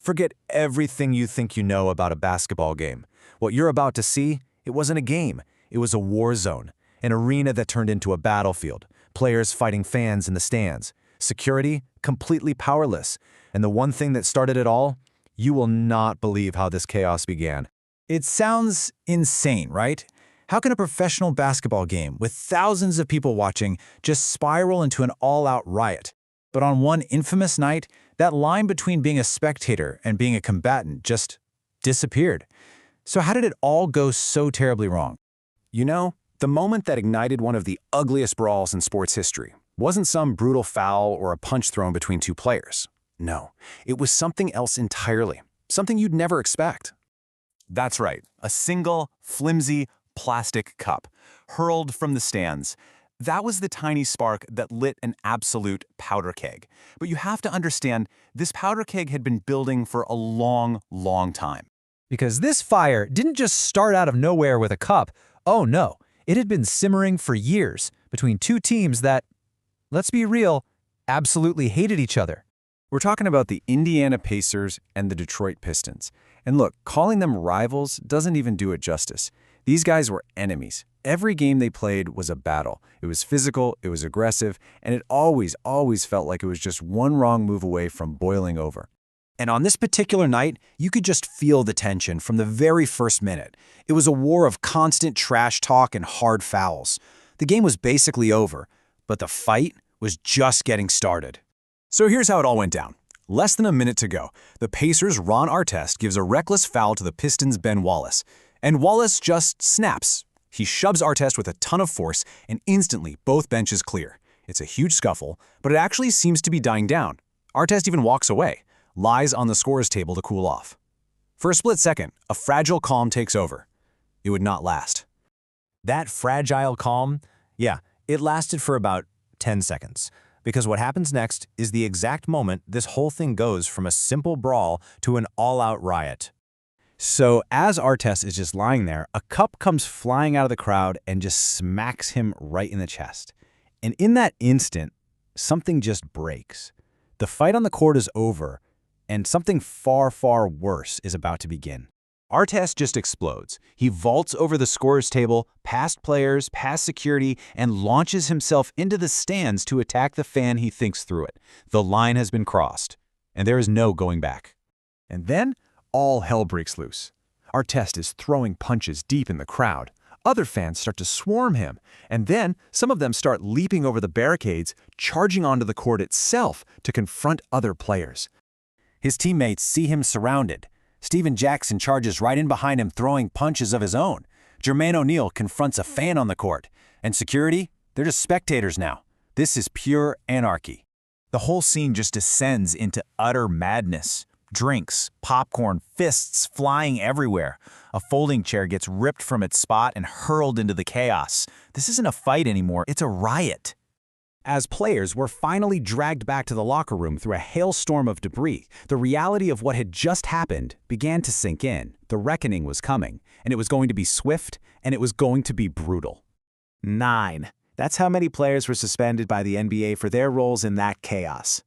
Forget everything you think you know about a basketball game. What you're about to see, it wasn't a game. It was a war zone, an arena that turned into a battlefield, players fighting fans in the stands, security completely powerless, and the one thing that started it all, you will not believe how this chaos began. It sounds insane, right? How can a professional basketball game with thousands of people watching just spiral into an all-out riot? But on one infamous night, that line between being a spectator and being a combatant just disappeared. So how did it all go so terribly wrong? You know, the moment that ignited one of the ugliest brawls in sports history wasn't some brutal foul or a punch thrown between two players. No, it was something else entirely, something you'd never expect. That's right, a single, flimsy, plastic cup, hurled from the stands. That was the tiny spark that lit an absolute powder keg. But you have to understand, this powder keg had been building for a long, long time. Because this fire didn't just start out of nowhere with a cup. Oh no, it had been simmering for years between two teams that, let's be real, absolutely hated each other. We're talking about the Indiana Pacers and the Detroit Pistons. And look, calling them rivals doesn't even do it justice. These guys were enemies. Every game they played was a battle. It was physical, it was aggressive, and it always felt like it was just one wrong move away from boiling over. And on this particular night, you could just feel the tension from the very first minute. It was a war of constant trash talk and hard fouls. The game was basically over, but the fight was just getting started. So here's how it all went down. Less than a minute to go, the Pacers' Ron Artest gives a reckless foul to the Pistons' Ben Wallace. And Wallace just snaps. He shoves Artest with a ton of force, and instantly both benches clear. It's a huge scuffle, but it actually seems to be dying down. Artest even walks away, lies on the scorer's table to cool off. For a split second, a fragile calm takes over. It would not last. That fragile calm, yeah, it lasted for about 10 seconds. Because what happens next is the exact moment this whole thing goes from a simple brawl to an all-out riot. So as Artest is just lying there, a cup comes flying out of the crowd and just smacks him right in the chest. And in that instant, something just breaks. The fight on the court is over, and something far, far worse is about to begin. Artest just explodes. He vaults over the scorer's table, past players, past security, and launches himself into the stands to attack the fan he thinks threw it. The line has been crossed, and there is no going back. And then, all hell breaks loose. Artest is throwing punches deep in the crowd. Other fans start to swarm him, and then some of them start leaping over the barricades, charging onto the court itself to confront other players. His teammates see him surrounded. Steven Jackson charges right in behind him, throwing punches of his own. Jermaine O'Neal confronts a fan on the court. And security? They're just spectators now. This is pure anarchy. The whole scene just descends into utter madness. Drinks, popcorn, fists flying everywhere. A folding chair gets ripped from its spot and hurled into the chaos. This isn't a fight anymore, it's a riot. As players were finally dragged back to the locker room through a hailstorm of debris, the reality of what had just happened began to sink in. The reckoning was coming, and it was going to be swift, and it was going to be brutal. 9. That's how many players were suspended by the NBA for their roles in that chaos.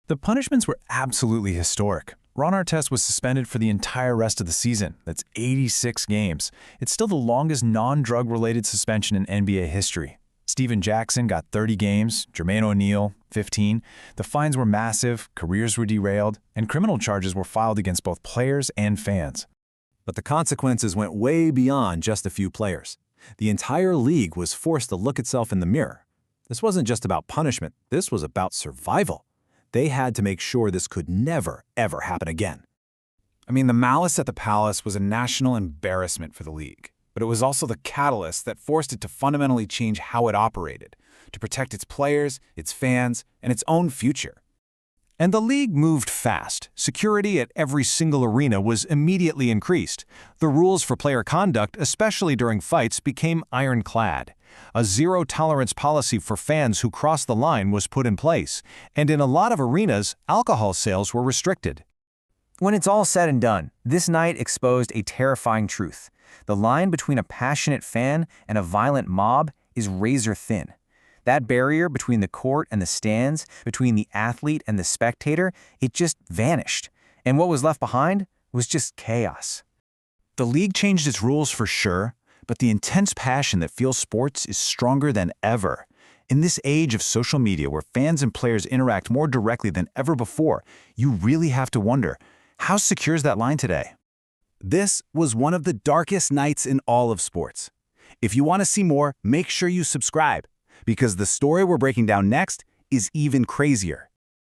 The punishments were absolutely historic. Ron Artest was suspended for the entire rest of the season. That's 86 games. It's still the longest non-drug-related suspension in NBA history. Steven Jackson got 30 games, Jermaine O'Neal, 15. The fines were massive, careers were derailed, and criminal charges were filed against both players and fans. But the consequences went way beyond just a few players. The entire league was forced to look itself in the mirror. This wasn't just about punishment, this was about survival. They had to make sure this could never, ever happen again. I mean, the Malice at the Palace was a national embarrassment for the league. But it was also the catalyst that forced it to fundamentally change how it operated, to protect its players, its fans, and its own future. And the league moved fast. Security at every single arena was immediately increased. The rules for player conduct, especially during fights, became ironclad. A zero-tolerance policy for fans who crossed the line was put in place, and in a lot of arenas, alcohol sales were restricted. When it's all said and done, this night exposed a terrifying truth. The line between a passionate fan and a violent mob is razor thin. That barrier between the court and the stands, between the athlete and the spectator, it just vanished. And what was left behind was just chaos. The league changed its rules for sure, but the intense passion that fuels sports is stronger than ever. In this age of social media where fans and players interact more directly than ever before, you really have to wonder, how secure is that line today? This was one of the darkest nights in all of sports. If you want to see more, make sure you subscribe, because the story we're breaking down next is even crazier.